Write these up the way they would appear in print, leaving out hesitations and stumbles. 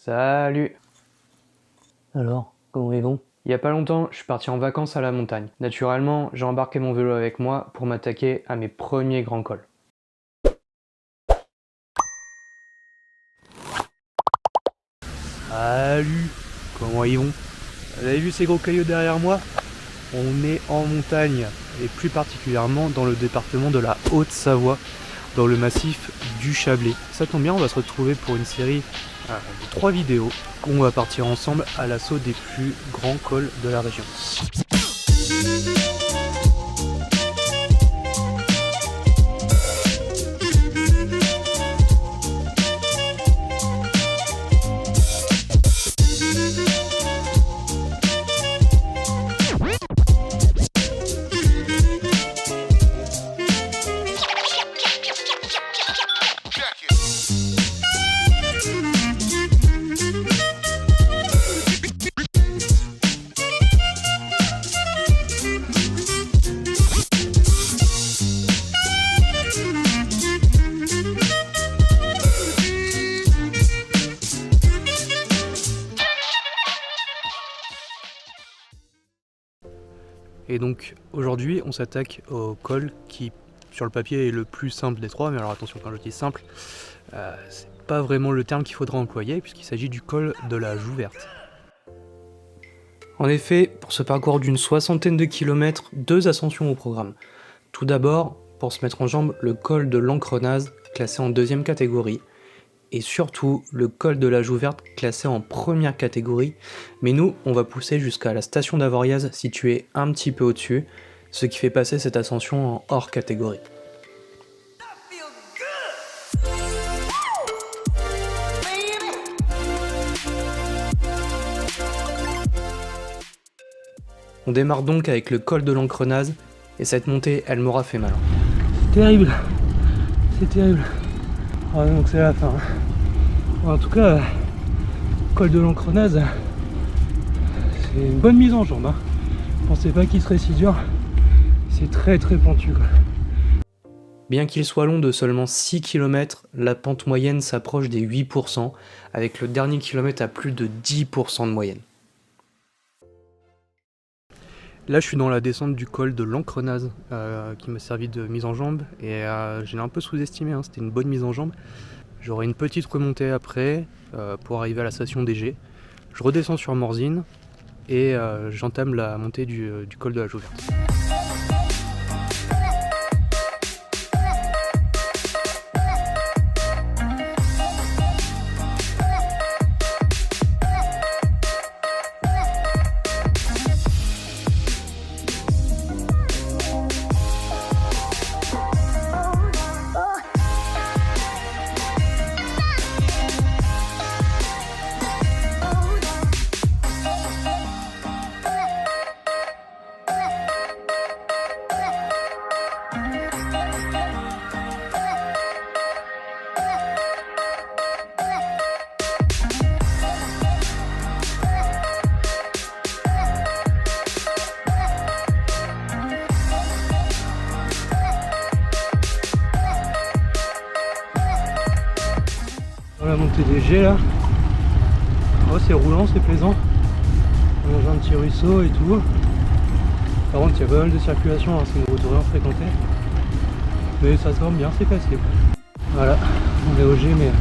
Salut! Alors, comment ils vont? Il y a pas longtemps, je suis parti en vacances à la montagne. Naturellement, j'ai embarqué mon vélo avec moi pour m'attaquer à mes premiers grands cols. Salut! Comment ils vont? Vous avez vu ces gros cailloux derrière moi? On est en montagne, et plus particulièrement dans le département de la Haute-Savoie, dans le massif du Chablais. Ça tombe bien, on va se retrouver pour une série de 3 vidéos où on va partir ensemble à l'assaut des plus grands cols de la région. Et donc aujourd'hui on s'attaque au col qui sur le papier est le plus simple des trois, mais alors attention, quand je dis simple, c'est pas vraiment le terme qu'il faudra employer puisqu'il s'agit du col de la Joue Verte. En effet, pour ce parcours d'une 60aine de kilomètres, 2 ascensions au programme. Tout d'abord, pour se mettre en jambe, le col de l'Encrenaz, classé en 2e catégorie, et surtout le col de la Joue Verte, classé en 1re catégorie, mais nous, on va pousser jusqu'à la station d'Avoriaz, située un petit peu au-dessus, ce qui fait passer cette ascension en hors catégorie. On démarre donc avec le col de l'Encrenaz, et cette montée, elle m'aura fait mal. C'est terrible, c'est terrible. Ah, donc c'est la fin. En tout cas, col de l'Encrenaz, c'est une bonne mise en jambe. Hein. Je pensais pas qu'il serait si dur. C'est très pentu quoi. Bien qu'il soit long de seulement 6 km, la pente moyenne s'approche des 8%, avec le dernier kilomètre à plus de 10% de moyenne. Là je suis dans la descente du col de l'Encrenaz qui m'a servi de mise en jambe et je l'ai un peu sous-estimé, hein. C'était une bonne mise en jambe. J'aurai une petite remontée après pour arriver à la station DG. Je redescends sur Morzine et j'entame la montée du col de la Joue Verte. La montée des G là, oh, c'est roulant, c'est plaisant, on mange un petit ruisseau et tout. Par contre il y a pas mal de circulation, hein, c'est une route vraiment fréquentée, mais ça se rend bien, c'est facile. Voilà, on est au G mais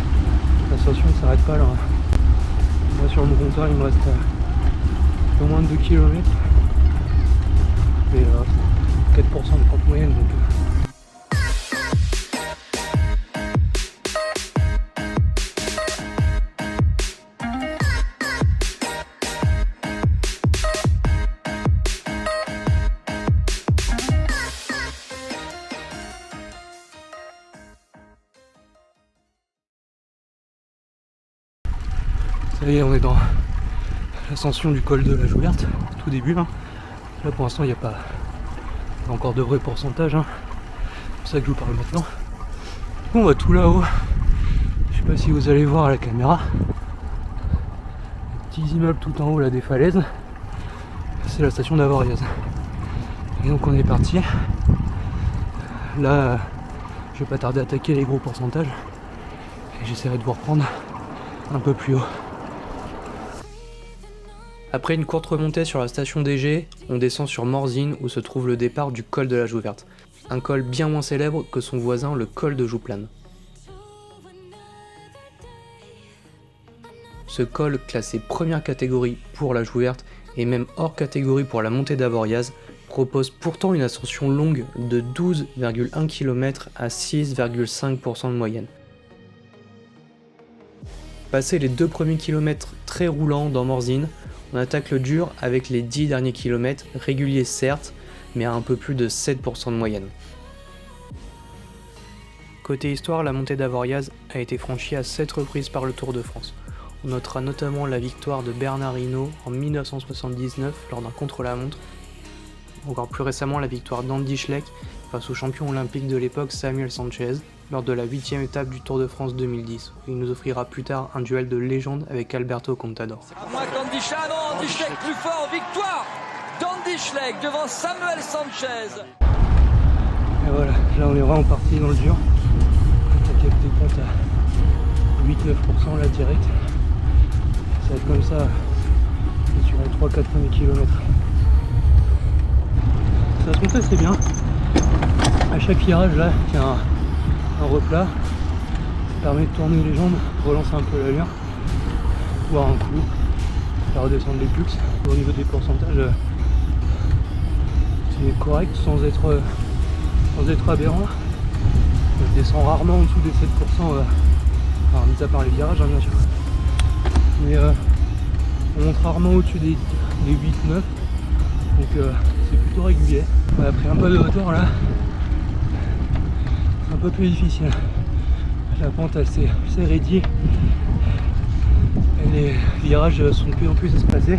l'ascension ne s'arrête pas là. Moi sur mon compteur il me reste un peu moins de 2 km et 4% de pente moyenne donc. Ça y est, on est dans l'ascension du col de la Joue Verte, tout début là. Là pour l'instant il n'y a pas encore de vrai pourcentage, hein. C'est pour ça que je vous parle maintenant. On va tout là-haut. Je sais pas si vous allez voir à la caméra. Les petits immeubles tout en haut là des falaises. C'est la station d'Avoriaz. Et donc on est parti. Là, je vais pas tarder à attaquer les gros pourcentages. Et j'essaierai de vous reprendre un peu plus haut. Après une courte remontée sur la station DG, on descend sur Morzine où se trouve le départ du col de la Jouverte. Un col bien moins célèbre que son voisin le col de Jouplane. Ce col, classé première catégorie pour la Jouverte et même hors catégorie pour la montée d'Avoriaz, propose pourtant une ascension longue de 12,1 km à 6,5% de moyenne. Passé les 2 premiers kilomètres très roulants dans Morzine, on attaque le dur avec les 10 derniers kilomètres, réguliers certes, mais à un peu plus de 7% de moyenne. Côté histoire, la montée d'Avoriaz a été franchie à 7 reprises par le Tour de France. On notera notamment la victoire de Bernard Hinault en 1979 lors d'un contre-la-montre, encore plus récemment la victoire d'Andy Schleck face au champion olympique de l'époque Samuel Sanchez lors de la 8e étape du Tour de France 2010, où il nous offrira plus tard un duel de légende avec Alberto Contador. À moins qu'Andy Schleck, non, Andy Schleck plus fort, victoire d'Andy Schleck devant Samuel Sanchez. Et voilà, là on est vraiment parti dans le dur. On a capté compte à 8-9% là direct. Ça va être comme ça sur les 3-4 premiers kilomètres. Ça se monte assez bien. À chaque virage là, il y a un replat. Ça permet de tourner les jambes, relancer un peu l'allure, voir un coup, faire redescendre les pulses. Au niveau des pourcentages, c'est correct sans être aberrant. Je descends rarement en dessous des 7%, enfin, mis à part les virages hein, bien sûr. Mais on monte rarement au-dessus des 8-9, donc c'est plutôt régulier. On a pris un peu de hauteur là, c'est un peu plus difficile. La pente elle s'est raidie et les virages sont de plus en plus espacés.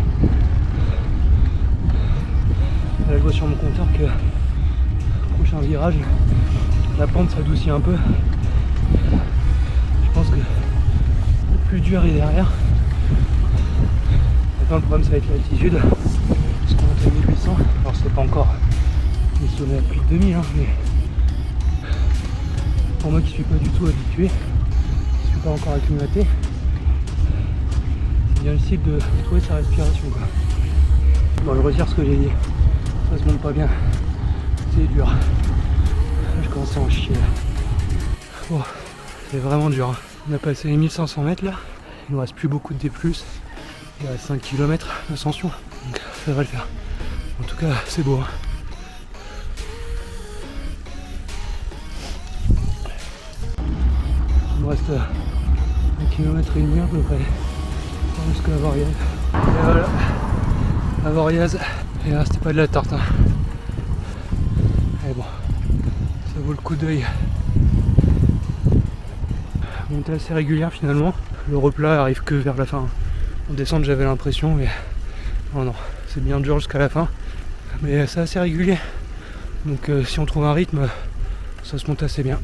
Là je vois sur mon compteur que le prochain virage, la pente s'adoucit un peu. Je pense que le plus dur est derrière. Maintenant le problème ça va être l'altitude, parce qu'on monte à 1800, alors c'est pas encore des sommets à plus de 2000 hein, mais pour moi qui suis pas du tout habitué, qui suis pas encore acclimaté, c'est bien difficile de trouver sa respiration quoi. Bon je retire ce que j'ai dit, ça se monte pas bien, c'est dur, je commence à en chier là. Bon, c'est vraiment dur, hein. On a passé les 1500 mètres là, il nous reste plus beaucoup de D+, il reste 5 km d'ascension, donc ça va le faire. En tout cas c'est beau hein. Il me reste 1,5 km à peu près jusqu'à Avoriaz. Et voilà, Avoriaz, et là c'était pas de la tarte hein. Mais bon, ça vaut le coup d'œil. Montée assez régulière finalement, le replat arrive que vers la fin. En descente j'avais l'impression, mais non, c'est bien dur jusqu'à la fin, mais c'est assez régulier, donc si on trouve un rythme, ça se monte assez bien.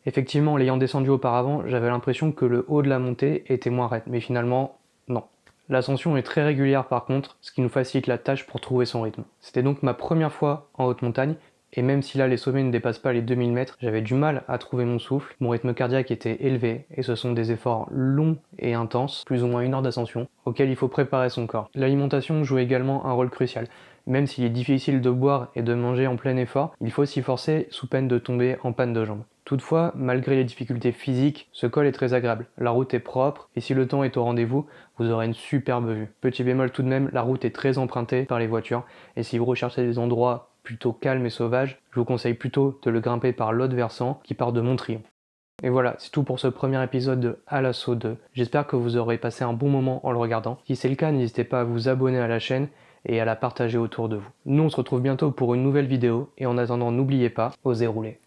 Effectivement, l'ayant descendu auparavant, j'avais l'impression que le haut de la montée était moins raide, mais finalement, non. L'ascension est très régulière par contre, ce qui nous facilite la tâche pour trouver son rythme. C'était donc ma première fois en haute montagne, et même si là les sommets ne dépassent pas les 2000 mètres, j'avais du mal à trouver mon souffle, mon rythme cardiaque était élevé, et ce sont des efforts longs et intenses, plus ou moins 1 heure d'ascension, auxquels il faut préparer son corps. L'alimentation joue également un rôle crucial. Même s'il est difficile de boire et de manger en plein effort, il faut s'y forcer sous peine de tomber en panne de jambes. Toutefois, malgré les difficultés physiques, ce col est très agréable. La route est propre et si le temps est au rendez-vous, vous aurez une superbe vue. Petit bémol tout de même, la route est très empruntée par les voitures et si vous recherchez des endroits plutôt calmes et sauvages, je vous conseille plutôt de le grimper par l'autre versant qui part de Montriond. Et voilà, c'est tout pour ce premier épisode de À l'assaut 2. J'espère que vous aurez passé un bon moment en le regardant. Si c'est le cas, n'hésitez pas à vous abonner à la chaîne et à la partager autour de vous. Nous on se retrouve bientôt pour une nouvelle vidéo et en attendant n'oubliez pas, osez rouler.